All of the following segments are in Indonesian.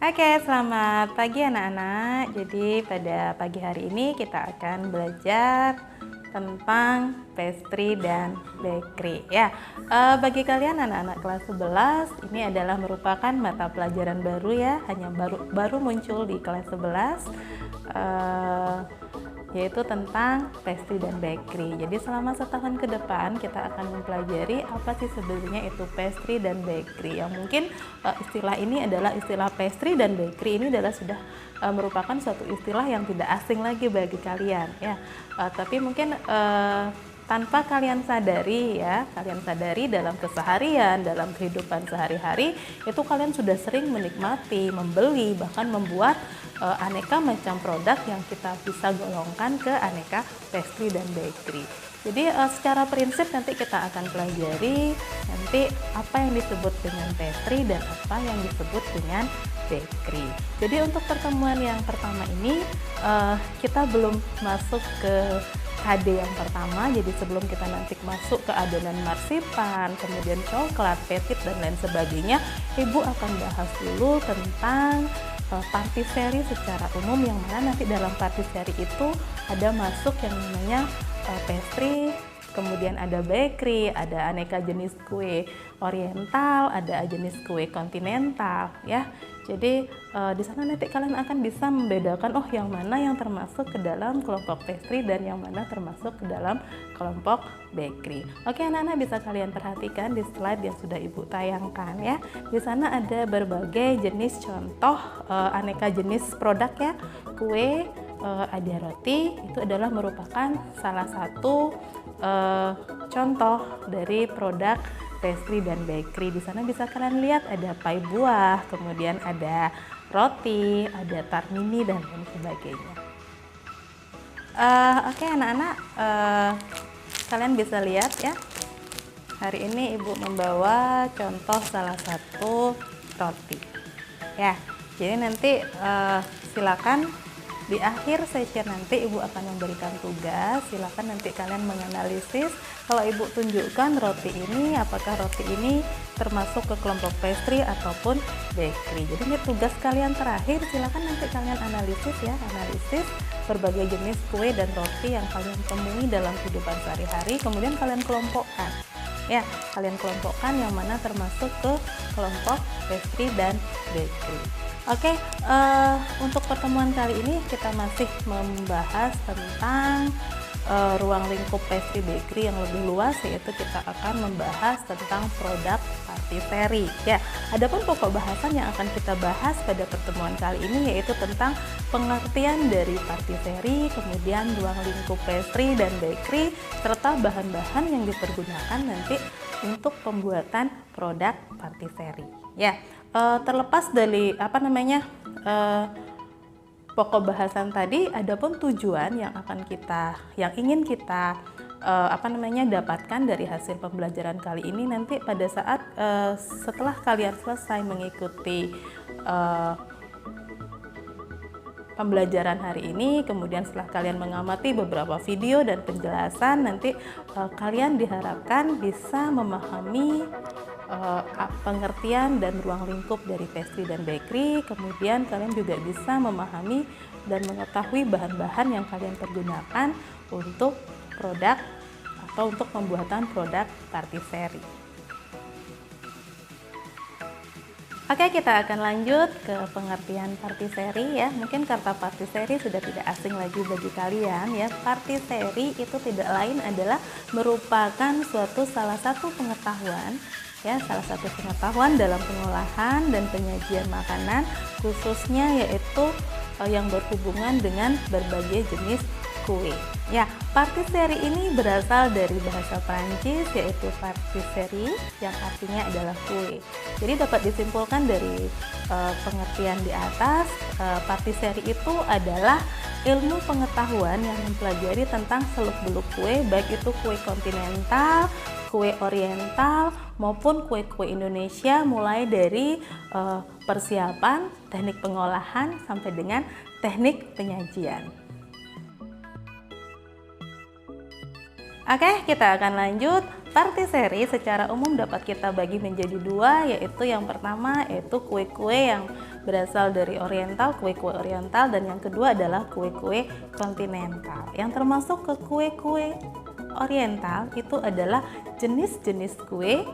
Oke, selamat pagi anak-anak. Jadi pada pagi hari ini kita akan belajar tentang pastry dan bakery ya. Bagi kalian anak-anak kelas 11, ini adalah merupakan mata pelajaran baru ya, hanya baru muncul di kelas 11. Yaitu tentang pastry dan bakery. Jadi selama setahun ke depan kita akan mempelajari apa sih sebenarnya itu pastry dan bakery. Yang mungkin istilah ini adalah istilah pastry dan bakery ini adalah sudah merupakan suatu istilah yang tidak asing lagi bagi kalian ya. Tapi mungkin tanpa kalian sadari ya, kalian sadari dalam keseharian, dalam kehidupan sehari-hari, itu kalian sudah sering menikmati, membeli, bahkan membuat aneka macam produk yang kita bisa golongkan ke aneka pastry dan bakery. Jadi secara prinsip nanti kita akan pelajari nanti apa yang disebut dengan pastry dan apa yang disebut dengan bakery. Jadi untuk pertemuan yang pertama ini kita belum masuk ke KD yang pertama, jadi sebelum kita nanti masuk ke adonan marsipan, kemudian coklat, petit dan lain sebagainya, Ibu akan bahas dulu tentang patisserie secara umum, yang mana nanti dalam patisserie itu ada masuk yang namanya pastry, kemudian ada bakery, ada aneka jenis kue oriental, ada jenis kue kontinental ya. Jadi di sana nanti kalian akan bisa membedakan oh yang mana yang termasuk ke dalam kelompok pastry dan yang mana termasuk ke dalam kelompok bakery. Oke anak-anak, bisa kalian perhatikan di slide yang sudah Ibu tayangkan ya. Di sana ada berbagai jenis contoh aneka jenis produk ya. Kue, ada roti, itu adalah merupakan salah satu contoh dari produk pastry dan bakery. Di sana bisa kalian lihat ada pie buah, kemudian ada roti, ada tart mini dan lain sebagainya. Oke anak-anak, kalian bisa lihat ya. Hari ini Ibu membawa contoh salah satu roti. Ya, jadi nanti silakan di akhir session nanti Ibu akan memberikan tugas, silakan nanti kalian menganalisis kalau Ibu tunjukkan roti ini, apakah roti ini termasuk ke kelompok pastry ataupun bakery. Jadi ini tugas kalian terakhir, silakan nanti kalian analisis ya, analisis berbagai jenis kue dan roti yang kalian temui dalam kehidupan sehari-hari, kemudian kalian kelompokkan. Ya, kalian kelompokkan yang mana termasuk ke kelompok pastry dan bakery. Oke, untuk pertemuan kali ini kita masih membahas tentang ruang lingkup pastry bakery yang lebih luas, yaitu kita akan membahas tentang produk patisserie. Ya, adapun pokok bahasan yang akan kita bahas pada pertemuan kali ini yaitu tentang pengertian dari patisserie, kemudian ruang lingkup pastry dan bakery, serta bahan-bahan yang dipergunakan nanti untuk pembuatan produk patisserie. Ya. Terlepas dari pokok bahasan tadi, adapun tujuan yang ingin kita dapatkan dari hasil pembelajaran kali ini nanti pada saat setelah kalian selesai mengikuti pembelajaran hari ini, kemudian setelah kalian mengamati beberapa video dan penjelasan, nanti kalian diharapkan bisa memahami pengertian dan ruang lingkup dari pastry dan bakery, kemudian kalian juga bisa memahami dan mengetahui bahan-bahan yang kalian pergunakan untuk produk atau untuk pembuatan produk patisserie. Oke, kita akan lanjut ke pengertian patisserie ya. Mungkin kata patisserie sudah tidak asing lagi bagi kalian ya. Patisserie itu tidak lain adalah merupakan salah satu pengetahuan dalam pengolahan dan penyajian makanan, khususnya yaitu yang berhubungan dengan berbagai jenis kue. Ya, patisserie ini berasal dari bahasa Prancis yaitu patisserie yang artinya adalah kue. Jadi dapat disimpulkan dari pengertian di atas, patisserie itu adalah ilmu pengetahuan yang mempelajari tentang seluk-beluk kue, baik itu kue kontinental, kue oriental maupun kue-kue Indonesia, mulai dari persiapan, teknik pengolahan sampai dengan teknik penyajian. Oke, kita akan lanjut. Patisserie secara umum dapat kita bagi menjadi dua, yaitu yang pertama yaitu kue-kue yang berasal dari oriental, kue-kue oriental, dan yang kedua adalah kue-kue kontinental. Yang termasuk ke kue-kue oriental itu adalah jenis-jenis kue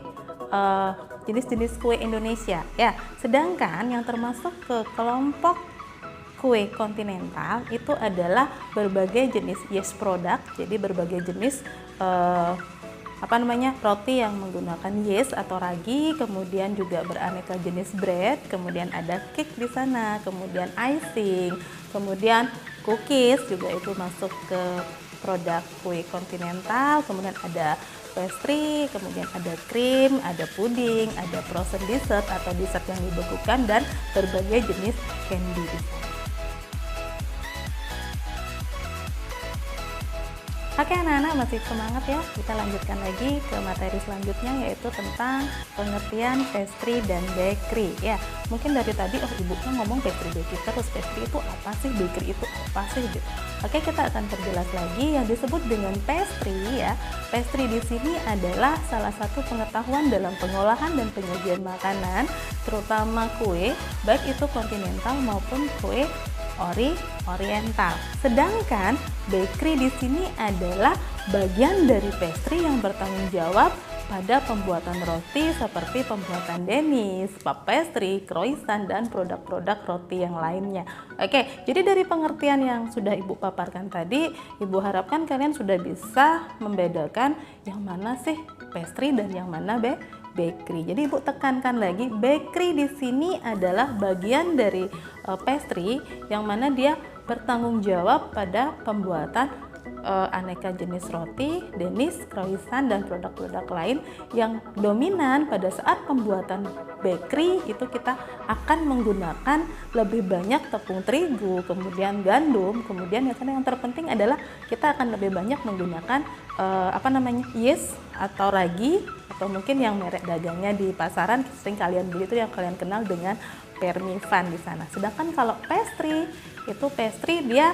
Indonesia ya. Sedangkan yang termasuk ke kelompok kue kontinental itu adalah berbagai jenis yeast product, jadi berbagai jenis roti yang menggunakan yeast atau ragi, kemudian juga beraneka jenis bread, kemudian ada cake di sana, kemudian icing, kemudian cookies juga itu masuk ke produk kue kontinental, kemudian ada pastry, kemudian ada krim, ada puding, ada frozen dessert atau dessert yang dibekukan, dan berbagai jenis candy. Oke anak-anak, masih semangat ya? Kita lanjutkan lagi ke materi selanjutnya, yaitu tentang pengertian pastry dan bakery ya. Mungkin dari tadi ibunya ngomong pastry bakery terus, pastry itu apa sih, bakery itu apa sih gitu. Oke, kita akan perjelas lagi yang disebut dengan pastry ya. Pastry di sini adalah salah satu pengetahuan dalam pengolahan dan penyajian makanan, terutama kue, baik itu kontinental maupun kue oriental. Sedangkan bakery di sini adalah bagian dari pastry yang bertanggung jawab pada pembuatan roti seperti pembuatan denis, puff pastry, croissant, dan produk-produk roti yang lainnya. Oke, jadi dari pengertian yang sudah Ibu paparkan tadi, Ibu harapkan kalian sudah bisa membedakan yang mana sih pastry dan yang mana bakery. Jadi Ibu tekankan lagi, bakery di sini adalah bagian dari pastry yang mana dia bertanggung jawab pada pembuatan aneka jenis roti, denis, croissant, dan produk-produk lain. Yang dominan pada saat pembuatan bakery itu kita akan menggunakan lebih banyak tepung terigu, kemudian gandum, kemudian yang terpenting adalah kita akan lebih banyak menggunakan yeast atau ragi, atau mungkin yang merek dagangnya di pasaran sering kalian beli itu yang kalian kenal dengan Permivan di sana. Sedangkan kalau pastry itu dia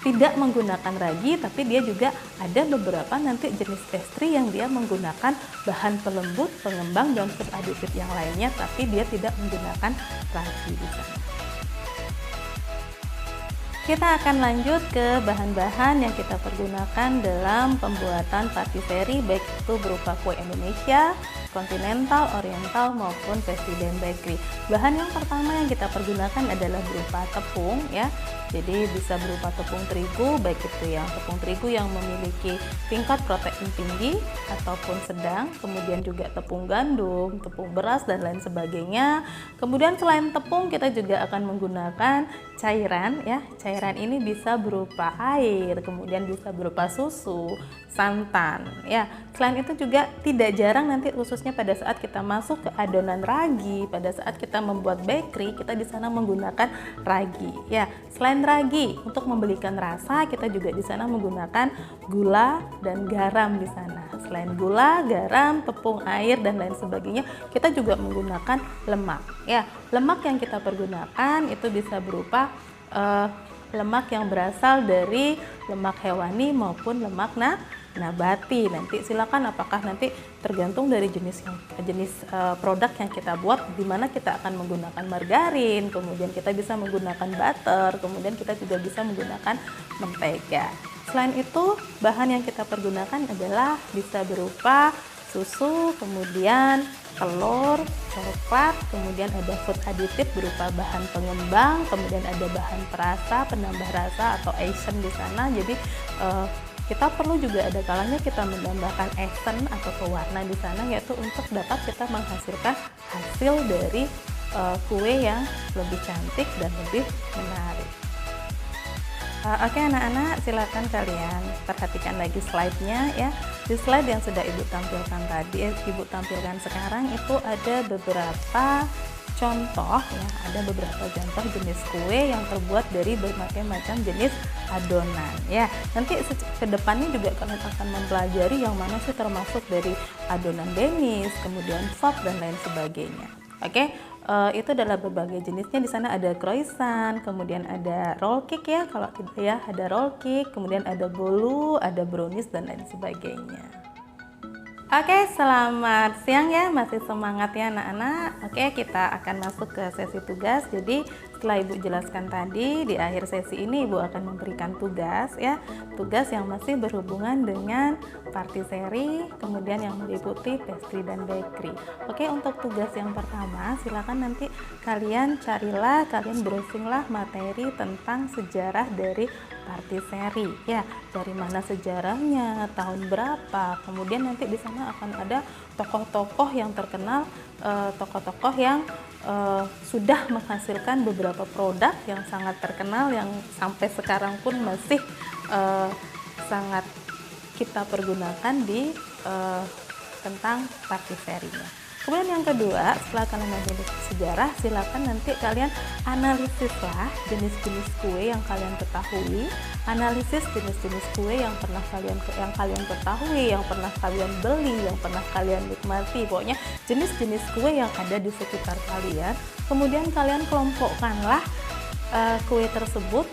tidak menggunakan ragi, tapi dia juga ada beberapa nanti jenis pastry yang dia menggunakan bahan pelembut, pengembang, dan food aditif yang lainnya, tapi dia tidak menggunakan ragi di sana. Kita akan lanjut ke bahan-bahan yang kita pergunakan dalam pembuatan patisserie, baik itu berupa kue Indonesia, kontinental, oriental, maupun pastry dan bakery. Bahan yang pertama yang kita pergunakan adalah berupa tepung ya. Jadi bisa berupa tepung terigu, baik itu yang tepung terigu yang memiliki tingkat protein tinggi ataupun sedang, kemudian juga tepung gandum, tepung beras, dan lain sebagainya. Kemudian selain tepung kita juga akan menggunakan cairan ya. Cairan ini bisa berupa air, kemudian bisa berupa susu, santan ya. Selain itu juga tidak jarang nanti khususnya pada saat kita masuk ke adonan ragi, pada saat kita membuat bakery, kita di sana menggunakan ragi ya. Selain ragi, untuk memberikan rasa kita juga di sana menggunakan gula dan garam di sana. Selain gula, garam, tepung, air, dan lain sebagainya, kita juga menggunakan lemak ya. Lemak yang kita pergunakan itu bisa berupa lemak yang berasal dari lemak hewani maupun lemak nabati. Nanti silakan apakah nanti tergantung dari jenis produk yang kita buat, di mana kita akan menggunakan margarin, kemudian kita bisa menggunakan butter, kemudian kita juga bisa menggunakan mentega. Selain itu, bahan yang kita pergunakan adalah bisa berupa susu, kemudian telur, coklat, kemudian ada food aditif berupa bahan pengembang, kemudian ada bahan perasa, penambah rasa atau essence di sana. Jadi kita perlu juga ada kalanya kita menambahkan essence atau pewarna di sana, yaitu untuk dapat kita menghasilkan hasil dari kue yang lebih cantik dan lebih menarik. Oke anak-anak, silakan kalian perhatikan lagi slide-nya ya. Di slide yang sudah Ibu tampilkan tadi, Ibu tampilkan sekarang itu ada beberapa contoh ya, ada beberapa contoh jenis kue yang terbuat dari berbagai macam jenis adonan ya. Nanti ke depannya juga kalian akan mempelajari yang mana sih termasuk dari adonan denis, kemudian puff, dan lain sebagainya. Oke, itu adalah berbagai jenisnya. Di sana ada croissant, kemudian ada roll cake ya, kalau tidak ya ada roll cake, kemudian ada bolu, ada brownies dan lain sebagainya. Oke, selamat siang ya, masih semangat ya anak-anak. Oke, kita akan masuk ke sesi tugas. Jadi setelah Ibu jelaskan tadi, di akhir sesi ini Ibu akan memberikan tugas ya. Tugas yang masih berhubungan dengan patisserie, kemudian yang meliputi pastry dan bakery. Oke, untuk tugas yang pertama, silakan nanti kalian browsinglah materi tentang sejarah dari patisserie ya, dari mana sejarahnya, tahun berapa, kemudian nanti di sana akan ada tokoh-tokoh yang terkenal, tokoh-tokoh yang sudah menghasilkan beberapa produk yang sangat terkenal yang sampai sekarang pun masih sangat kita pergunakan di tentang patisserie-nya. Kemudian yang kedua, setelah kalian mengenal sejarah, silakan nanti kalian analisislah jenis-jenis kue yang kalian ketahui, analisis jenis-jenis kue yang kalian ketahui, yang pernah kalian beli, yang pernah kalian nikmati, pokoknya jenis-jenis kue yang ada di sekitar kalian. Kemudian kalian kelompokkanlah kue tersebut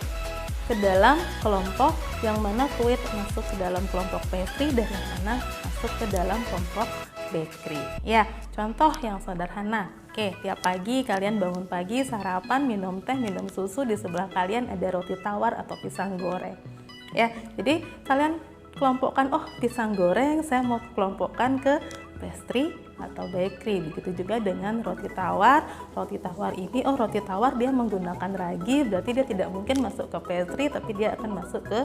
ke dalam kelompok yang mana kue masuk ke dalam kelompok pastry dan yang mana masuk ke dalam kelompok bakery. Ya, contoh yang sederhana. Oke, tiap pagi kalian bangun pagi, sarapan, minum teh, minum susu, di sebelah kalian ada roti tawar atau pisang goreng. Ya, jadi kalian kelompokkan, oh pisang goreng saya mau kelompokkan ke pastry atau bakery. Begitu juga dengan roti tawar. Roti tawar ini, oh roti tawar dia menggunakan ragi, berarti dia tidak mungkin masuk ke pastry, tapi dia akan masuk ke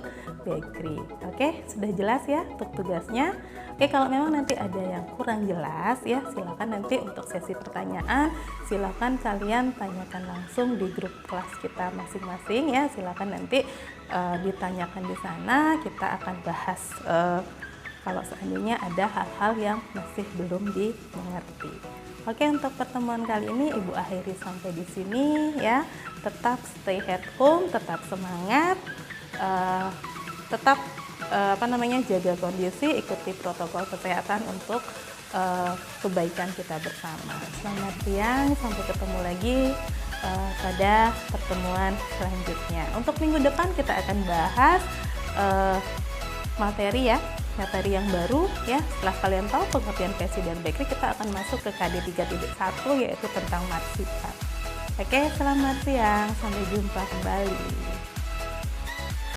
bakery. Oke, sudah jelas ya untuk tugasnya. Oke, kalau memang nanti ada yang kurang jelas ya, silakan nanti untuk sesi pertanyaan, silakan kalian tanyakan langsung di grup kelas kita masing-masing ya. Silakan nanti ditanyakan di sana, kita akan bahas kalau seandainya ada hal-hal yang masih belum dimengerti. Oke, untuk pertemuan kali ini Ibu akhiri sampai di sini ya. Tetap stay at home, tetap semangat, tetap jaga kondisi, ikuti protokol kesehatan untuk kebaikan kita bersama. Selamat siang, sampai ketemu lagi pada pertemuan selanjutnya. Untuk minggu depan kita akan bahas materi yang baru ya. Setelah kalian tahu pengertian pastry dan bakery, kita akan masuk ke KD 3.1 yaitu tentang marsipan. Oke, selamat siang, sampai jumpa kembali.